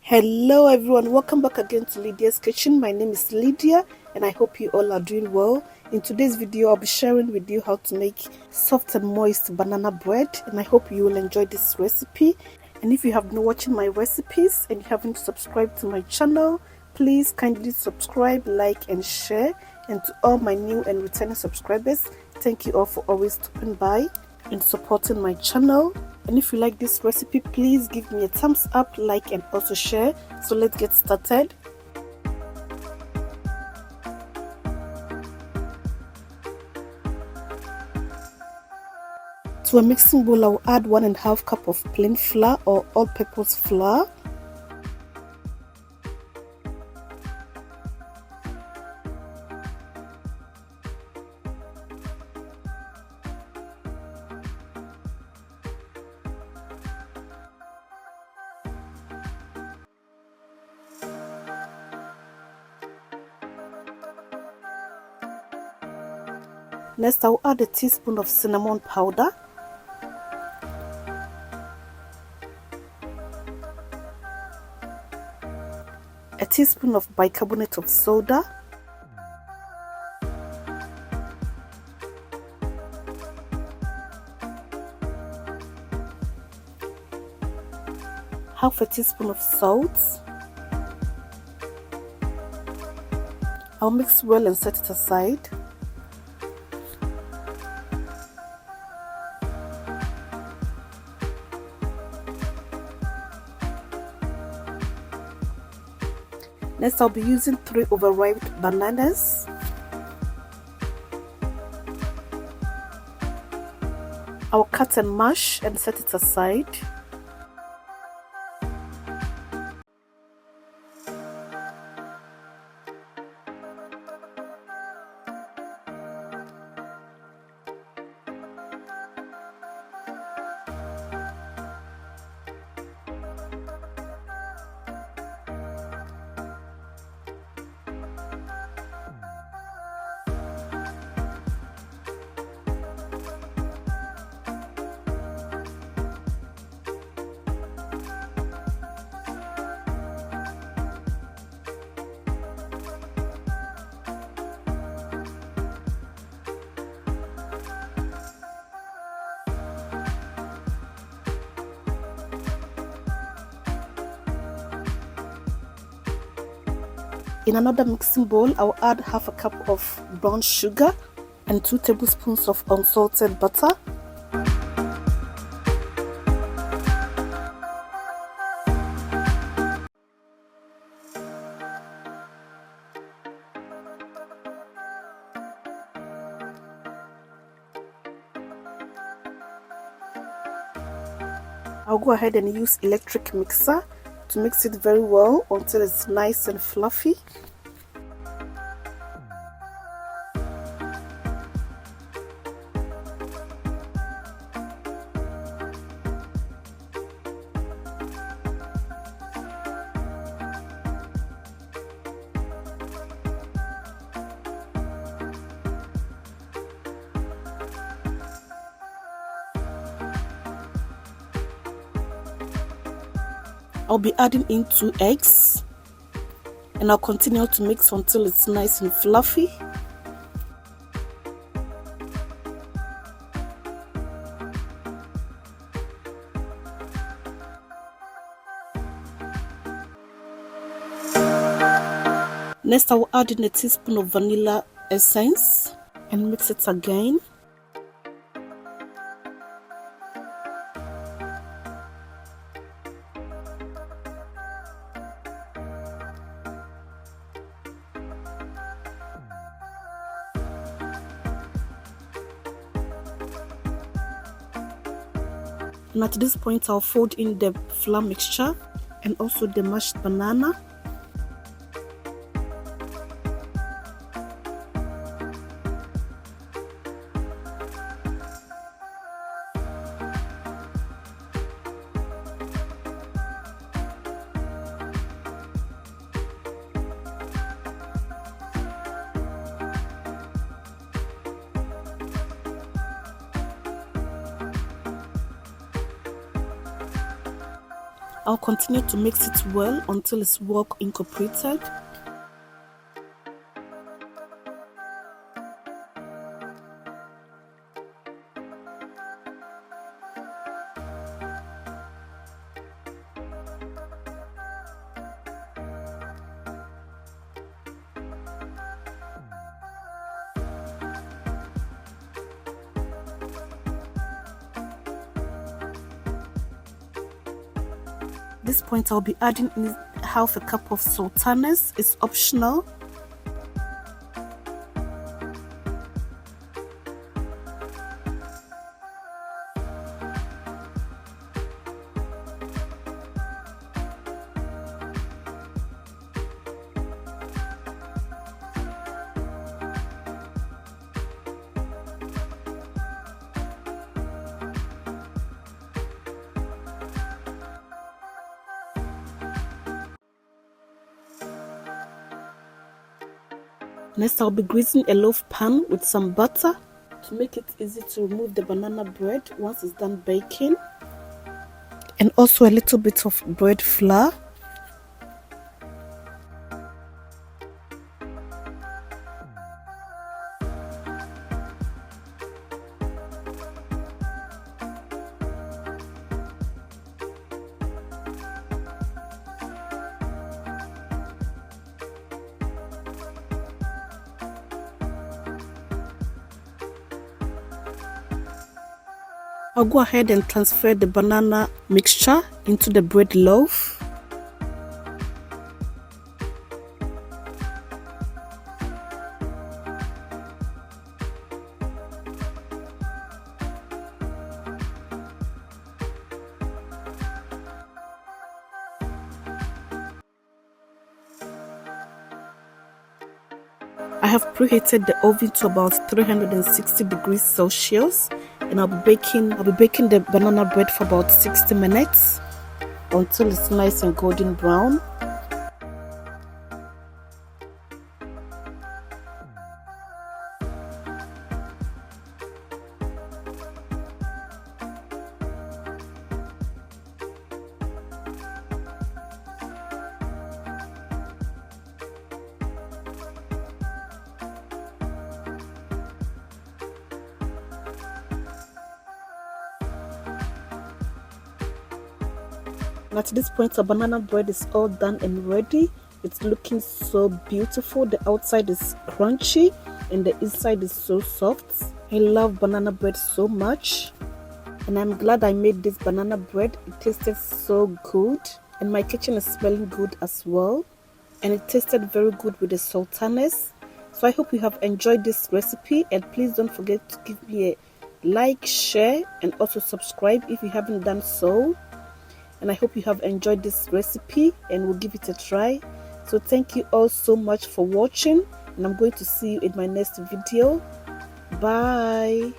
Hello everyone, welcome back again to Lydia's kitchen. My name is Lydia and I hope you all are doing well. In today's video I'll be sharing with you how to make soft and moist banana bread, and I hope you will enjoy this recipe. And if you have been watching my recipes and you haven't subscribed to my channel, please kindly subscribe, like and share. And to all my new and returning subscribers, thank you all for always stopping by and supporting my channel. And if you like this recipe, please give me a thumbs up, like and also share. So let's get started. To a mixing bowl, I will add 1.5 cup of plain flour or all-purpose flour. Next, I will add a teaspoon of cinnamon powder, a teaspoon of bicarbonate of soda, half a teaspoon of salt. I'll mix well and set it aside. Next, I'll be using 3 overripe bananas. I'll cut and mash and set it aside. In another mixing bowl, I will add half a cup of brown sugar and 2 tablespoons of unsalted butter. I'll go ahead and use electric mixer to mix it very well until it's nice and fluffy. I'll be adding in 2 eggs and I'll continue to mix until it's nice and fluffy. Next, I will add in a teaspoon of vanilla essence and mix it again. And at this point, I'll fold in the flour mixture and also the mashed banana. I'll continue to mix it well until it's well incorporated. At this point, I'll be adding in half a cup of sultanas. It's optional. Next, I'll be greasing a loaf pan with some butter to make it easy to remove the banana bread once it's done baking, and also a little bit of bread flour. I'll go ahead and transfer the banana mixture into the bread loaf. I have preheated the oven to about 360 degrees Celsius, and I'll be baking the banana bread for about 60 minutes until it's nice and golden brown. At this point, the banana bread is all done and ready. It's looking so beautiful. The outside is crunchy and the inside is so soft. I love banana bread so much, and I'm glad I made this banana bread. It tasted so good, and my kitchen is smelling good as well, and it tasted very good with the sultanas. So I hope you have enjoyed this recipe, and please don't forget to give me a like, share, and also subscribe if you haven't done so. And I hope you have enjoyed this recipe and will give it a try. So thank you all so much for watching, and I'm going to see you in my next video. Bye.